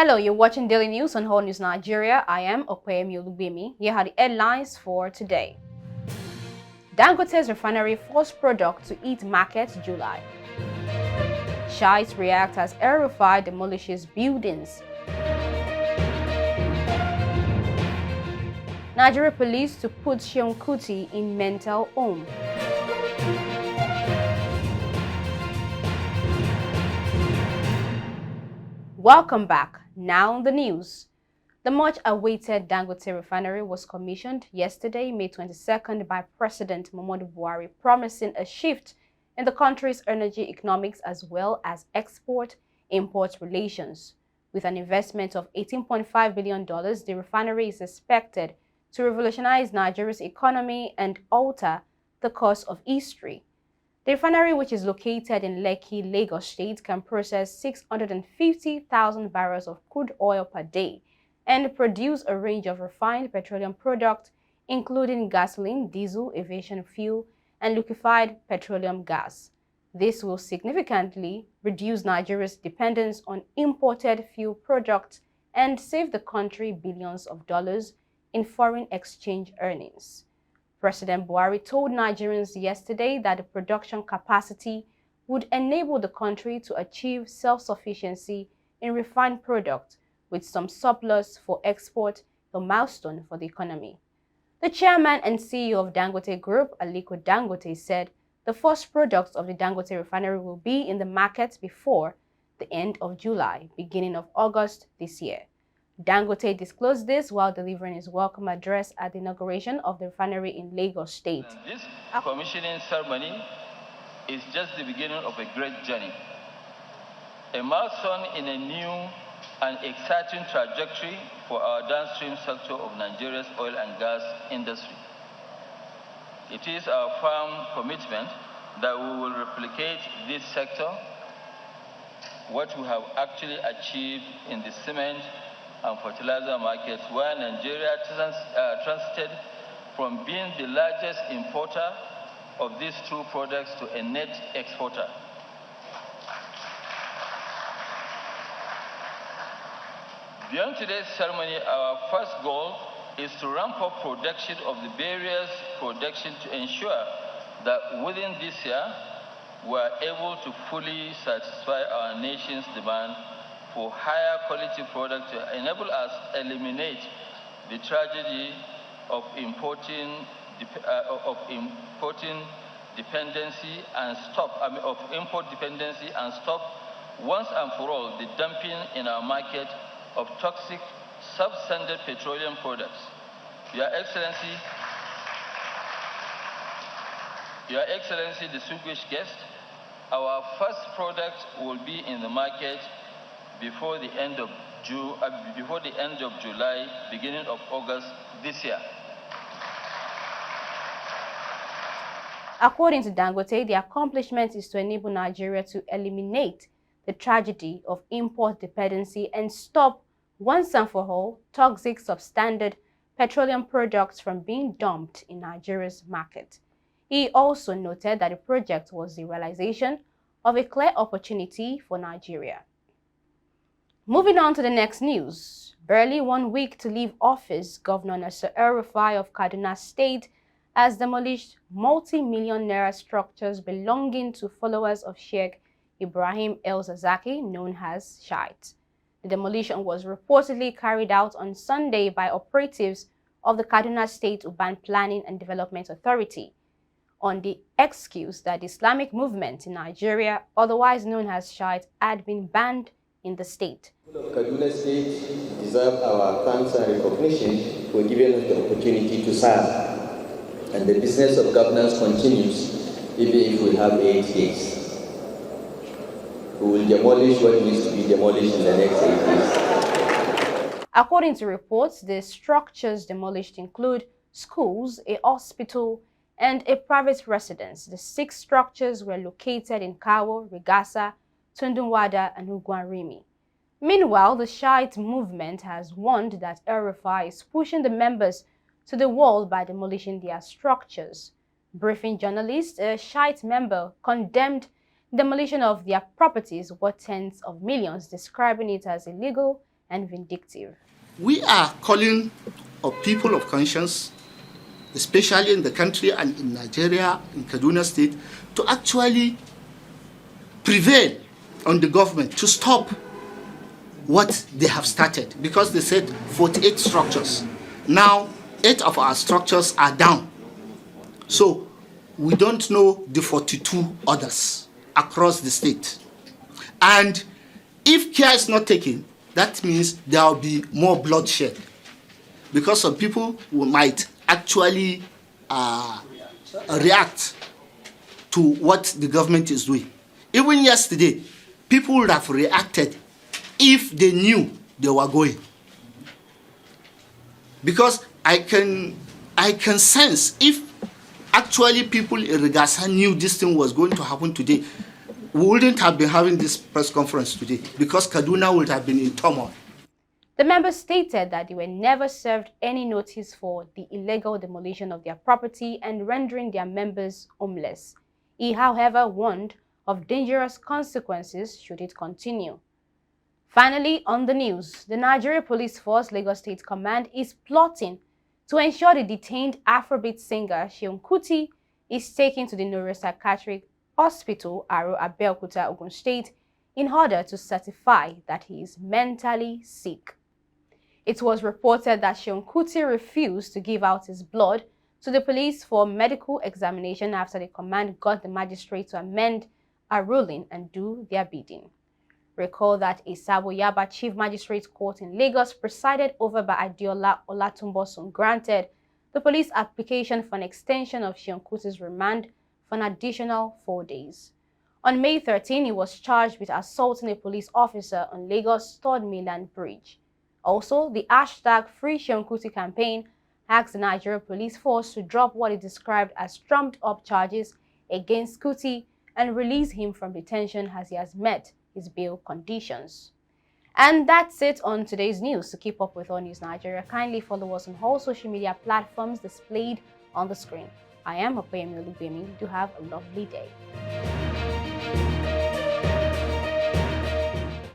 Hello, you're watching Daily News on Whole News Nigeria. I am Okweyemi Olugbemi. Here are the headlines for today. Dangote's refinery forced product to hit markets July. SHIITES react as El-RUFAI demolishes buildings. Nigeria police to put Seun Kuti in mental home. Welcome back. Now on the news. The much-awaited Dangote refinery was commissioned yesterday, May 22nd, by President Muhammadu Buhari, promising a shift in the country's energy economics as well as export-import relations. With an investment of $18.5 billion, the refinery is expected to revolutionize Nigeria's economy and alter the course of history. The refinery, which is located in Lekki, Lagos State, can process 650,000 barrels of crude oil per day and produce a range of refined petroleum products, including gasoline, diesel, aviation fuel, and liquefied petroleum gas. This will significantly reduce Nigeria's dependence on imported fuel products and save the country billions of dollars in foreign exchange earnings. President Buhari told Nigerians yesterday that the production capacity would enable the country to achieve self-sufficiency in refined products with some surplus for export, a milestone for the economy. The chairman and CEO of Dangote Group, Aliko Dangote, said the first products of the Dangote refinery will be in the market before the end of July, beginning of August this year. Dangote disclosed this while delivering his welcome address at the inauguration of the refinery in Lagos State. This commissioning ceremony is just the beginning of a great journey, a milestone in a new and exciting trajectory for our downstream sector of Nigeria's oil and gas industry. It is our firm commitment that we will replicate this sector, what we have actually achieved in the cement and fertilizer markets, where Nigeria transited from being the largest importer of these two products to a net exporter. Beyond today's ceremony, our first goal is to ramp up production of the various production to ensure that within this year, we are able to fully satisfy our nation's demand for higher quality products to enable us to eliminate the tragedy of importing dependency and import dependency and stop once and for all the dumping in our market of toxic substandard petroleum products. Your Excellency, distinguished guest, our first product will be in the market before the end of July, beginning of August this year. According to Dangote, the accomplishment is to enable Nigeria to eliminate the tragedy of import dependency and stop once and for all toxic substandard petroleum products from being dumped in Nigeria's market. He also noted that the project was the realization of a clear opportunity for Nigeria. Moving on to the next news. Barely 1 week to leave office, Governor El-RUFAI of Kaduna State has demolished multi-million naira structures belonging to followers of Sheikh Ibrahim El-Zakzaky, known as SHIITES. The demolition was reportedly carried out on Sunday by operatives of the Kaduna State Urban Planning and Development Authority on the excuse that the Islamic movement in Nigeria, otherwise known as SHIITES, had been banned in the state. Kaduna State deserve our thanks and recognition for giving us the opportunity to serve. And the business of governance continues even if we have 8 days. We will demolish what needs to be demolished in the next 8 days. According to reports, the structures demolished include schools, a hospital, and a private residence. The 6 structures were located in Kawo, Rigasa, Tundunwada, and Ugwanrimi. Meanwhile, the SHIITES movement has warned that El-RUFAI is pushing the members to the wall by demolishing their structures. Briefing journalists, a SHIITES member condemned demolition of their properties worth tens of millions, describing it as illegal and vindictive. We are calling on people of conscience, especially in the country and in Nigeria, in Kaduna State, to actually prevail on the government to stop what they have started, because they said 48 structures. Now, 8 of our structures are down. So we don't know the 42 others across the state. And if care is not taken, that means there will be more bloodshed, because some people might actually react to what the government is doing. Even yesterday, people would have reacted if they knew they were going. Because I can sense if actually people in Regasa knew this thing was going to happen today, we wouldn't have been having this press conference today, because Kaduna would have been in turmoil. The members stated that they were never served any notice for the illegal demolition of their property and rendering their members homeless. He, however, warned of dangerous consequences should it continue. Finally, on the news, the Nigeria Police Force Lagos State Command is plotting to ensure the detained Afrobeat singer Seun Kuti is taken to the Neuropsychiatric Hospital, Aro, Abeokuta, Ogun State, in order to certify that he is mentally sick. It was reported that Seun Kuti refused to give out his blood to the police for medical examination after the command got the magistrate to amend a ruling and do their bidding. Recall that a Saboyaba Chief Magistrate Court in Lagos, presided over by Adiola Olatunbosun, granted the police application for an extension of Seun Kuti's remand for an additional 4 days. On May 13, he was charged with assaulting a police officer on Lagos' 3rd Mainland Bridge. Also, the hashtag Free Seun Kuti campaign asked the Nigeria Police Force to drop what it described as trumped-up charges against Kuti and release him from detention as he has met his bail conditions. And that's it on today's news. To keep up with All News Nigeria, kindly follow us on all social media platforms displayed on the screen. I am Opeyemi Olubemi. Do have a lovely day.